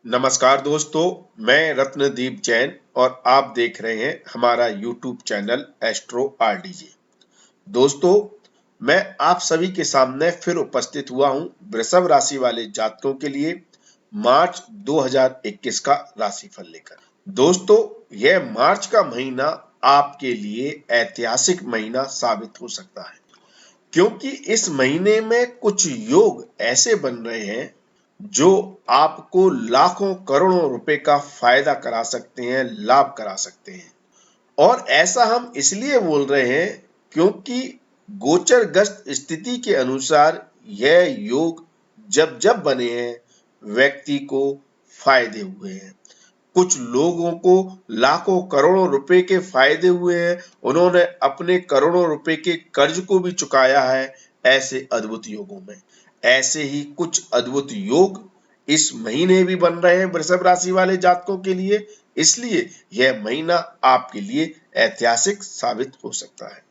नमस्कार दोस्तों, मैं रत्नदीप जैन और आप देख रहे हैं हमारा YouTube चैनल एस्ट्रो आरडीजे। दोस्तों, मैं आप सभी के सामने फिर उपस्थित हुआ हूं वृषभ राशि वाले जातकों के लिए मार्च 2021 का राशिफल लेकर। दोस्तों, यह मार्च का महीना आपके लिए ऐतिहासिक महीना साबित हो सकता है, क्योंकि इस महीने में कुछ योग ऐसे बन रहे हैं जो आपको लाखों करोड़ों रुपए का फायदा करा सकते हैं, लाभ करा सकते हैं। और ऐसा हम इसलिए बोल रहे हैं क्योंकि गोचरग्रस्त स्थिति के अनुसार यह योग जब जब बने हैं, व्यक्ति को फायदे हुए हैं। कुछ लोगों को लाखों करोड़ों रुपए के फायदे हुए हैं, उन्होंने अपने करोड़ों रुपए के कर्ज को भी चुकाया है ऐसे अद्भुत योगों में। ऐसे ही कुछ अद्भुत योग इस महीने भी बन रहे हैं वृषभ राशि वाले जातकों के लिए, इसलिए यह महीना आपके लिए ऐतिहासिक साबित हो सकता है।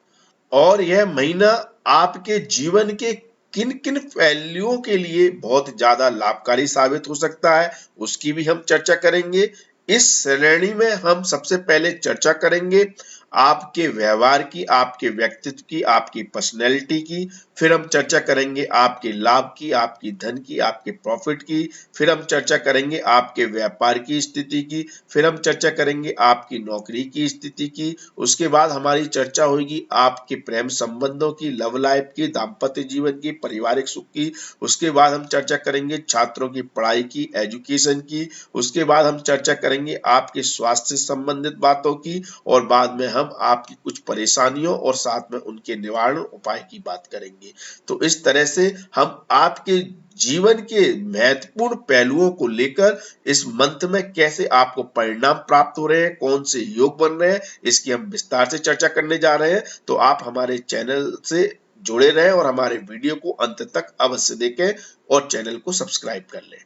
और यह महीना आपके जीवन के किन किन पहलुओं के लिए बहुत ज्यादा लाभकारी साबित हो सकता है, उसकी भी हम चर्चा करेंगे। इस श्रेणी में हम सबसे पहले चर्चा करेंगे आपके व्यवहार की, आपके व्यक्तित्व की, आपकी पर्सनैलिटी की। फिर हम चर्चा करेंगे आपके लाभ की, आपकी धन की, आपके प्रॉफिट की। फिर हम चर्चा करेंगे आपके व्यापार की स्थिति की। फिर हम चर्चा करेंगे आपकी नौकरी की स्थिति की। उसके बाद हमारी चर्चा होगी आपके प्रेम संबंधों की, लव लाइफ की, दाम्पत्य जीवन की, पारिवारिक सुख की। उसके बाद हम चर्चा करेंगे छात्रों की पढ़ाई की, एजुकेशन की। उसके बाद हम चर्चा करेंगे आपके स्वास्थ्य से संबंधित बातों की, और बाद में हम आपकी कुछ परेशानियों और साथ में उनके निवारण उपाय की बात करेंगे। तो इस तरह से हम आपके जीवन के महत्वपूर्ण पहलुओं को लेकर इस मंथ में कैसे आपको परिणाम प्राप्त हो रहे हैं, कौन से योग बन रहे हैं, इसकी हम विस्तार से चर्चा करने जा रहे हैं। तो आप हमारे चैनल से जुड़े रहें और हमारे वीडियो को अंत तक अवश्य देखें और चैनल को सब्सक्राइब कर लें।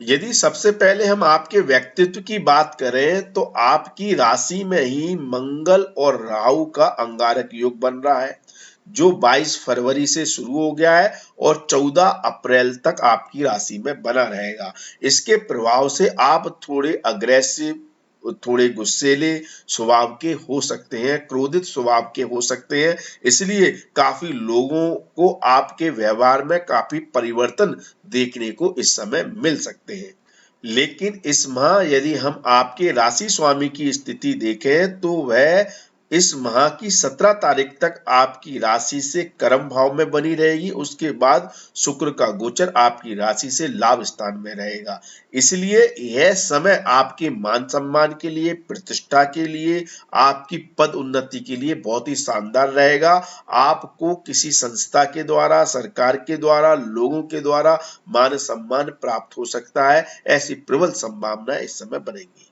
यदि सबसे पहले हम आपके व्यक्तित्व की बात करें तो आपकी राशि में ही मंगल और राहु का अंगारक योग बन रहा है, जो 22 फरवरी से शुरू हो गया है और 14 अप्रैल तक आपकी राशि में बना रहेगा। इसके प्रभाव से आप थोड़े अग्रेसिव, थोड़े गुस्सेले स्वभाव के हो सकते हैं, क्रोधित स्वभाव के हो सकते हैं। इसलिए काफी लोगों को आपके व्यवहार में काफी परिवर्तन देखने को इस समय मिल सकते हैं। लेकिन इस माह यदि हम आपके राशि स्वामी की स्थिति देखें तो वह इस माह की 17 तारीख तक आपकी राशि से कर्म भाव में बनी रहेगी। उसके बाद शुक्र का गोचर आपकी राशि से लाभ स्थान में रहेगा। इसलिए यह समय आपके मान सम्मान के लिए, प्रतिष्ठा के लिए, आपकी पद उन्नति के लिए बहुत ही शानदार रहेगा। आपको किसी संस्था के द्वारा, सरकार के द्वारा, लोगों के द्वारा मान सम्मान प्राप्त हो सकता है। ऐसी प्रबल संभावनाएं इस समय बनेंगी।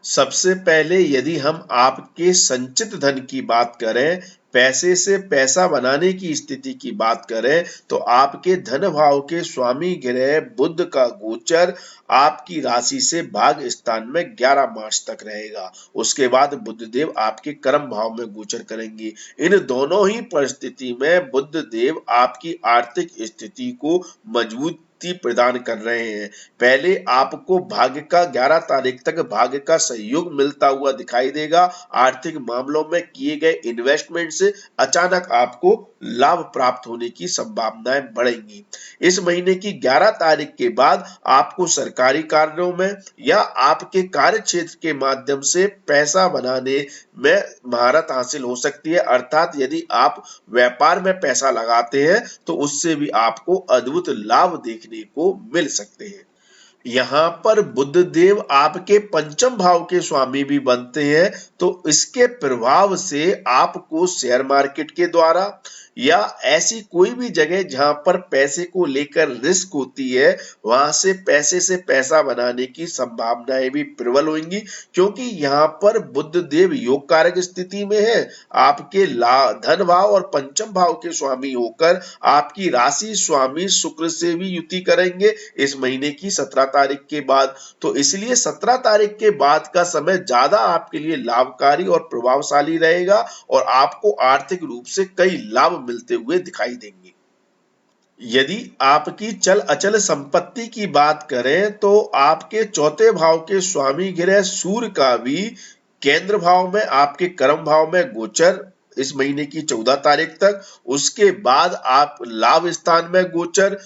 सबसे पहले यदि हम आपके संचित धन की बात करें, पैसे से पैसा बनाने की स्थिति की बात करें, तो आपके धन भाव के स्वामी ग्रह बुध का गोचर आपकी राशि से भाग स्थान में 11 मार्च तक रहेगा। उसके बाद बुध देव आपके कर्म भाव में गोचर करेंगे। इन दोनों ही परिस्थिति में बुध देव आपकी आर्थिक स्थिति को मजबूत प्रदान कर रहे हैं। पहले आपको भाग्य का 11 तारीख तक भाग्य का सहयोग मिलता हुआ दिखाई देगा। आर्थिक मामलों में किए गए इन्वेस्टमेंट से अचानक आपको लाभ प्राप्त होने की संभावनाएं बढ़ेंगी। इस महीने की 11 तारीख के बाद आपको सरकारी कार्यों में या आपके कार्य क्षेत्र के माध्यम से पैसा बनाने में महारत हासिल हो सकती है। अर्थात यदि आप व्यापार में पैसा लगाते हैं तो उससे भी आपको अद्भुत लाभ देखने को मिल सकते हैं। यहाँ पर बुध देव आपके पंचम भाव के स्वामी भी बनते हैं, तो इसके प्रभाव से आपको शेयर मार्केट के द्वारा या ऐसी कोई भी जगह जहां पर पैसे को लेकर रिस्क होती है, वहां से पैसा बनाने की संभावनाएं भी प्रबल होंगी, क्योंकि यहाँ पर बुध देव योग कारक स्थिति में है। आपके धन भाव और पंचम भाव के स्वामी होकर आपकी राशि स्वामी शुक्र से भी युति करेंगे इस महीने की 17 तारीख के बाद। तो इसलिए 17 तारीख के बाद का समय ज्यादा आपके लिए लाभकारी और प्रभावशाली रहेगा और आपको आर्थिक रूप से कई लाभ मिलते हुए दिखाई देंगे। यदि आपकी चल अचल संपत्ति की बात करें तो आपके चौथे भाव के स्वामी ग्रह सूर्य का भी केंद्र भाव में, आपके कर्म भाव में गोचर इस महीने की 14 तारीख तक। उसके बाद आप लाभ स्थान में गोचर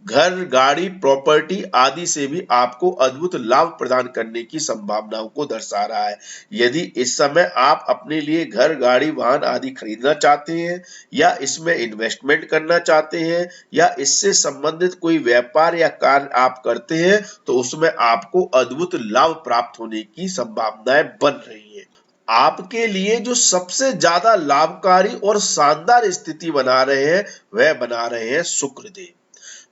घर, गाड़ी, प्रॉपर्टी आदि से भी आपको अद्भुत लाभ प्रदान करने की संभावनाओं को दर्शा रहा है। यदि इस समय आप अपने लिए घर, गाड़ी, वाहन आदि खरीदना चाहते हैं या इसमें इन्वेस्टमेंट करना चाहते हैं या इससे संबंधित कोई व्यापार या कार्य आप करते हैं तो उसमें आपको अद्भुत लाभ प्राप्त होने की संभावनाएं बन रही है। आपके लिए जो सबसे ज्यादा लाभकारी और शानदार स्थिति बना रहे हैं वह बना रहे हैं शुक्रदेव।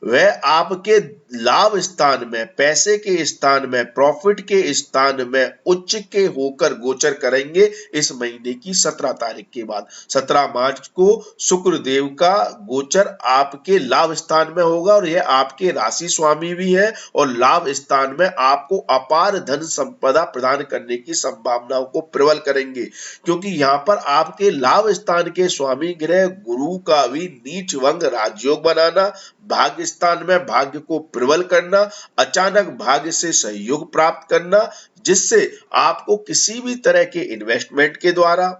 वह आपके लाभ स्थान में, पैसे के स्थान में, प्रॉफिट के स्थान में उच्च के होकर गोचर करेंगे इस महीने की 17 तारीख के बाद। 17 मार्च को शुक्र देव का गोचर आपके लाभ स्थान में होगा और यह आपके राशि स्वामी भी है और लाभ स्थान में आपको अपार धन संपदा प्रदान करने की संभावनाओं को प्रबल करेंगे, क्योंकि यहाँ पर आपके लाभ स्थान के स्वामी ग्रह गुरु का भी नीच भंग राजयोग बनाना, भाग्य स्थान में भाग्य को प्रबल करना, अचानक भाग्य से सहयोग प्राप्त करना, जिससे आपको किसी भी तरह के इन्वेस्टमेंट के द्वारा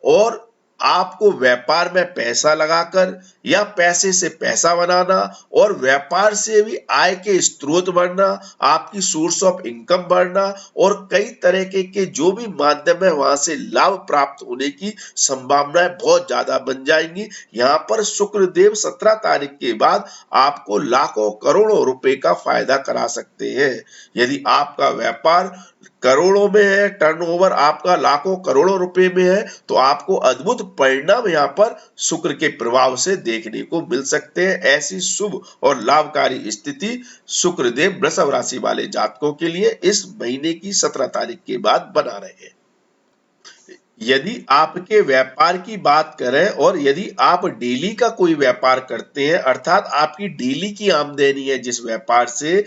और आपको व्यापार में पैसा लगाकर या पैसे से पैसा बनाना और व्यापार से भी आय के स्रोत बढ़ना, आपकी सोर्स ऑफ इनकम बढ़ना और कई तरह के जो भी माध्यम है वहां से लाभ प्राप्त होने की संभावनाएं बहुत ज्यादा बन जाएंगी। यहाँ पर शुक्र देव 17 तारीख के बाद आपको लाखों करोड़ों रुपए का फायदा करा सकते हैं। यदि आपका व्यापार करोड़ों में है, टर्नओवर आपका लाखों करोड़ों रुपए में है, तो आपको अद्भुत परिणाम यहाँ पर शुक्र के प्रभाव से देखने को मिल सकते हैं। ऐसी शुभ और लाभकारी स्थिति शुक्रदेव वृषभ राशि वाले जातकों के लिए इस महीने की 17 तारीख के बाद बना रहे हैं। यदि आपके व्यापार की बात करें और यदि आप डेली का कोई व्यापार करते हैं, अर्थात आपकी डेली की आमदनी है जिस व्यापार से,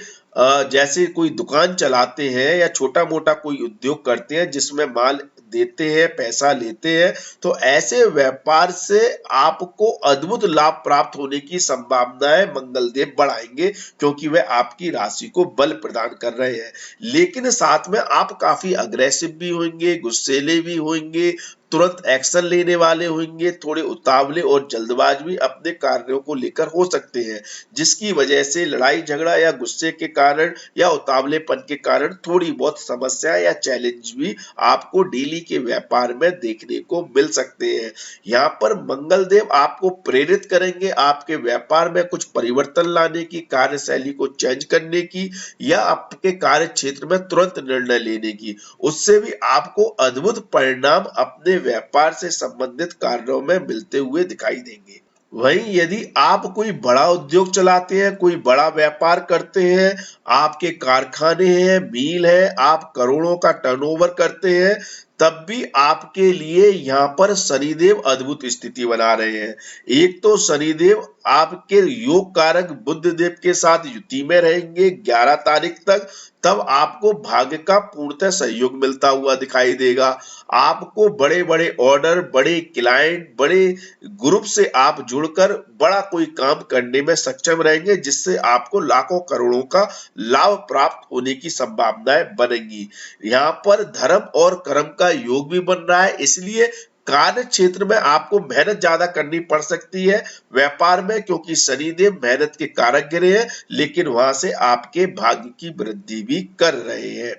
जैसे कोई दुकान चलाते हैं या छोटा मोटा कोई उद्योग करते हैं जिसमें माल देते हैं, पैसा लेते हैं, तो ऐसे व्यापार से आपको अद्भुत लाभ प्राप्त होने की संभावनाएं मंगलदेव बढ़ाएंगे, क्योंकि वह आपकी राशि को बल प्रदान कर रहे हैं। लेकिन साथ में आप काफी अग्रेसिव भी होंगे, गुस्सेले भी होंगे, तुरंत एक्शन लेने वाले होंगे, थोड़े उतावले और जल्दबाज भी अपने कार्यों को लेकर हो सकते हैं, जिसकी वजह से लड़ाई झगड़ा या गुस्से के कारण या उतावलेपन के कारण थोड़ी बहुत समस्या या चैलेंज भी आपको डेली के व्यापार में देखने को मिल सकते हैं। यहाँ पर मंगलदेव आपको प्रेरित करेंगे आपके व्यापार में कुछ परिवर्तन लाने की, कार्यशैली को चेंज करने की या आपके कार्य क्षेत्र में तुरंत निर्णय लेने की। उससे भी आपको अद्भुत परिणाम अपने व्यापार से संबंधित कार्यों में मिलते हुए दिखाई देंगे। वहीं यदि आप कोई बड़ा उद्योग चलाते हैं, कोई बड़ा व्यापार करते हैं, आपके कारखाने हैं, मिल है, आप करोड़ों का टर्नओवर करते हैं, तब भी आपके लिए यहाँ पर शनिदेव अद्भुत स्थिति बना रहे हैं। एक तो शनिदेव आपके योग कारक बुध देव के साथ युति में रहेंगे 11 तारीख तक, तब आपको भाग्य का पूर्णतः सहयोग मिलता हुआ दिखाई देगा। आपको बड़े बड़े ऑर्डर, बड़े क्लाइंट, बड़े ग्रुप से आप जुड़कर बड़ा कोई काम करने में सक्षम रहेंगे, जिससे आपको लाखों करोड़ों का लाभ प्राप्त होने की संभावनाएं बनेंगी। यहाँ पर धर्म और कर्म का योग भी बन रहा है, इसलिए कार्य क्षेत्र में आपको मेहनत ज्यादा करनी पड़ सकती है व्यापार में, क्योंकि शनिदेव मेहनत के कारक गिरे हैं, लेकिन वहां से आपके भाग्य की वृद्धि भी कर रहे हैं।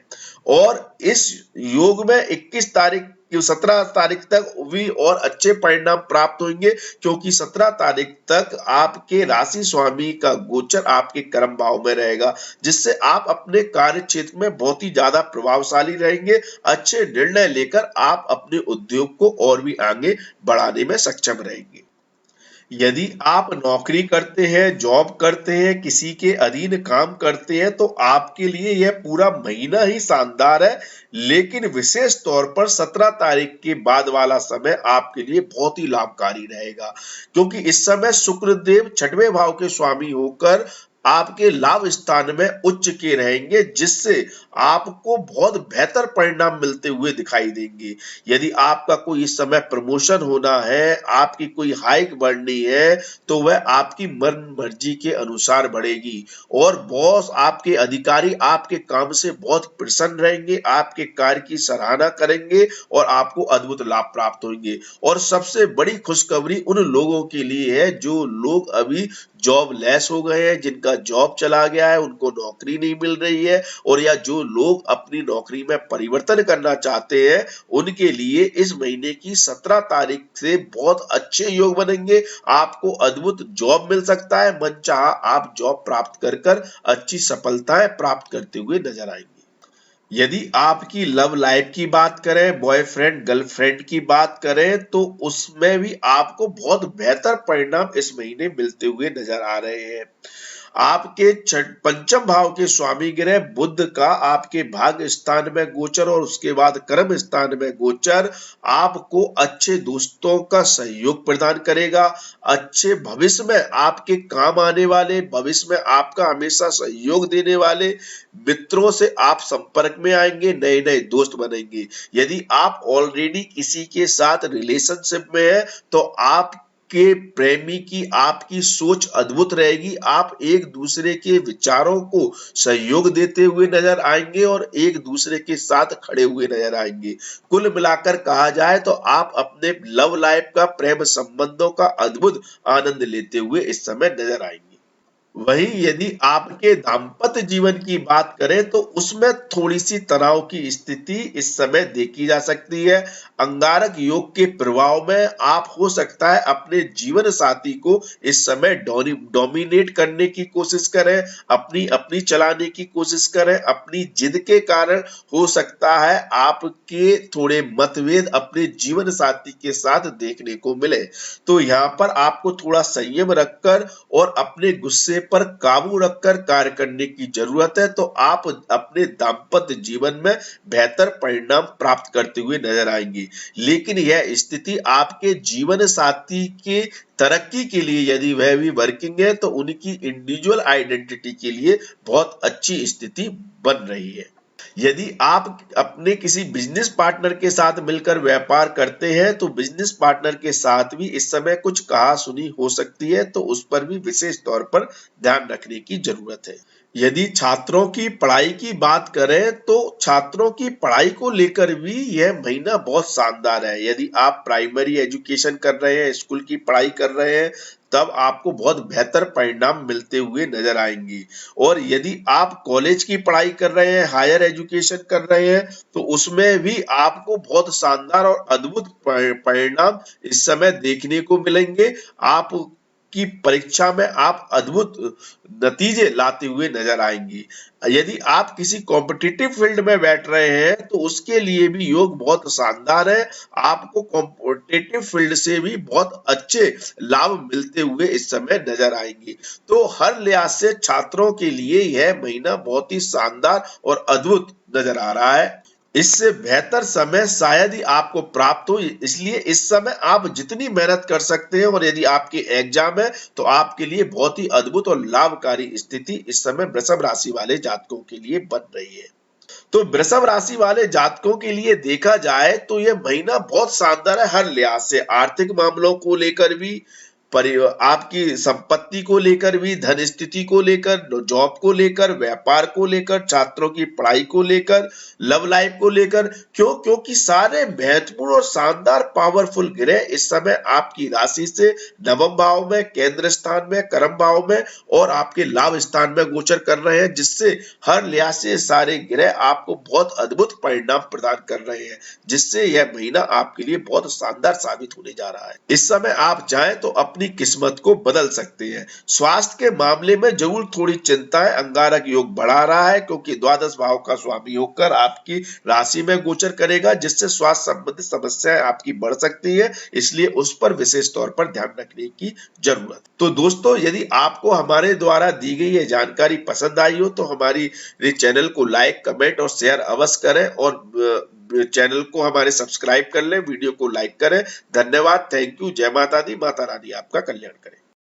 और इस योग में 21 तारीख 17 तारीख तक भी और अच्छे परिणाम प्राप्त होंगे, क्योंकि 17 तारीख तक आपके राशि स्वामी का गोचर आपके कर्म भाव में रहेगा, जिससे आप अपने कार्य क्षेत्र में बहुत ही ज्यादा प्रभावशाली रहेंगे। अच्छे निर्णय लेकर आप अपने उद्योग को और भी आगे बढ़ाने में सक्षम रहेंगे। यदि आप नौकरी करते हैं, जॉब करते हैं, किसी के अधीन काम करते हैं, तो आपके लिए यह पूरा महीना ही शानदार है, लेकिन विशेष तौर पर 17 तारीख के बाद वाला समय आपके लिए बहुत ही लाभकारी रहेगा, क्योंकि इस समय शुक्रदेव 6वें भाव के स्वामी होकर आपके लाभ स्थान में उच्च के रहेंगे, जिससे आपको बहुत बेहतर परिणाम मिलते हुए दिखाई देंगे। यदि आपका कोई इस समय प्रमोशन होना है, आपकी कोई हाइक बढ़नी है, तो वह आपकी मन मर्जी के अनुसार बढ़ेगी और बॉस, आपके अधिकारी आपके काम से बहुत प्रसन्न रहेंगे, आपके कार्य की सराहना करेंगे और आपको अद्भुत लाभ प्राप्त होंगे। और सबसे बड़ी खुशखबरी उन लोगों के लिए है जो लोग अभी जॉब लेस हो गए हैं, जिनका जॉब चला गया है, उनको नौकरी नहीं मिल रही है, और या जो लोग अपनी नौकरी में परिवर्तन करना चाहते हैं, उनके लिए इस महीने की 17 तारीख से बहुत अच्छे योग बनेंगे। आपको अद्भुत जॉब मिल सकता है, मनचाहा आप जॉब प्राप्त कर अच्छी सफलताएं प्राप्त करते हुए नजर आएंगे। यदि आपकी लव लाइफ की बात करें, बॉयफ्रेंड गर्लफ्रेंड की बात करें, तो उसमें भी आपको बहुत बेहतर परिणाम इस महीने मिलते हुए नजर आ रहे हैं। आपके पंचम भाव के स्वामी ग्रह बुध का आपके भाग्य स्थान में गोचर और उसके बाद कर्म स्थान में गोचर आपको अच्छे दोस्तों का सहयोग प्रदान करेगा। अच्छे भविष्य में आपके काम आने वाले, भविष्य में आपका हमेशा सहयोग देने वाले मित्रों से आप संपर्क में आएंगे, नए नए दोस्त बनेंगे। यदि आप ऑलरेडी किसी के साथ रिलेशनशिप में है, तो आप के प्रेमी की आपकी सोच अद्भुत रहेगी। आप एक दूसरे के विचारों को सहयोग देते हुए नजर आएंगे और एक दूसरे के साथ खड़े हुए नजर आएंगे। कुल मिलाकर कहा जाए तो आप अपने लव लाइफ का, प्रेम संबंधों का अद्भुत आनंद लेते हुए इस समय नजर आएंगे। वहीं यदि आपके दाम्पत्य जीवन की बात करें, तो उसमें थोड़ी सी तनाव की स्थिति इस समय देखी जा सकती है। अंगारक योग के प्रभाव में आप हो सकता है अपने जीवन साथी को इस समय डोमिनेट करने की कोशिश करें, अपनी अपनी चलाने की कोशिश करें। अपनी जिद के कारण हो सकता है आपके थोड़े मतभेद अपने जीवन साथी के साथ देखने को मिले। तो यहाँ पर आपको थोड़ा संयम रखकर और अपने गुस्से पर काबू रखकर कार्य करने की जरूरत है, तो आप अपने दाम्पत्य जीवन में बेहतर परिणाम प्राप्त करते हुए नजर आएंगे। लेकिन यह स्थिति आपके जीवन साथी के तरक्की के लिए, यदि वह भी वर्किंग है, तो उनकी इंडिविजुअल आइडेंटिटी के लिए बहुत अच्छी स्थिति बन रही है। यदि आप अपने किसी बिजनेस पार्टनर के साथ मिलकर व्यापार करते हैं, तो बिजनेस पार्टनर के साथ भी इस समय कुछ कहा सुनी हो सकती है, तो उस पर भी विशेष तौर पर ध्यान रखने की जरूरत है। यदि छात्रों की पढ़ाई की बात करें, तो छात्रों की पढ़ाई को लेकर भी यह महीना बहुत शानदार है। यदि आप प्राइमरी एजुकेशन कर रहे हैं, स्कूल की पढ़ाई कर रहे हैं, तब आपको बहुत बेहतर परिणाम मिलते हुए नजर आएंगे। और यदि आप कॉलेज की पढ़ाई कर रहे हैं, हायर एजुकेशन कर रहे हैं, तो उसमें भी आपको बहुत शानदार और अद्भुत परिणाम इस समय देखने को मिलेंगे। आप की परीक्षा में आप अद्भुत नतीजे लाते हुए नजर आएंगी। यदि आप किसी कॉम्पिटिटिव फील्ड में बैठ रहे हैं, तो उसके लिए भी योग बहुत शानदार है। आपको कॉम्पिटिटिव फील्ड से भी बहुत अच्छे लाभ मिलते हुए इस समय नजर आएंगे। तो हर लिहाज से छात्रों के लिए यह महीना बहुत ही शानदार और अद्भुत नजर आ रहा है। इससे बेहतर समय शायद ही आपको प्राप्त हो, इसलिए इस समय आप जितनी मेहनत कर सकते हैं, और यदि आपके एग्जाम है, तो आपके लिए बहुत ही अद्भुत और लाभकारी स्थिति इस समय वृषभ राशि वाले जातकों के लिए बन रही है। तो वृषभ राशि वाले जातकों के लिए देखा जाए तो यह महीना बहुत शानदार है। हर लिहाज से, आर्थिक मामलों को लेकर भी, आपकी संपत्ति को लेकर भी, धन स्थिति को लेकर, जॉब को लेकर, व्यापार को लेकर, छात्रों की पढ़ाई को लेकर, लव लाइफ को लेकर। क्योंकि सारे महत्वपूर्ण और शानदार पावरफुल ग्रह इस समय आपकी राशि से नवम भाव में, केंद्र स्थान में, कर्म भाव में और आपके लाभ स्थान में गोचर कर रहे हैं, जिससे हर लिहाज से सारे ग्रह आपको बहुत अद्भुत परिणाम प्रदान कर रहे हैं, जिससे यह महीना आपके लिए बहुत शानदार साबित होने जा रहा है। इस समय आप चाहें तो अपनी किस्मत को बदल सकते हैं। स्वास्थ्य के मामले में जरूर थोड़ी चिंता है। अंगारक योग बढ़ा रहा है, क्योंकि द्वादश भाव का स्वामी होकर आपकी राशि में गोचर करेगा, जिससे स्वास्थ्य संबंधित समस्याएं आपकी बढ़ सकती है। इसलिए उस पर विशेष तौर पर ध्यान रखने की जरूरत। तो दोस्तों, यदि आपको हमारे द्वारा दी गई ये जानकारी पसंद आई हो, तो हमारी चैनल को लाइक, कमेंट और शेयर अवश्य करें, और चैनल को हमारे सब्सक्राइब कर लें, वीडियो को लाइक करें। धन्यवाद, थैंक यू, जय माता दी, माता रानी आपका कल्याण करे।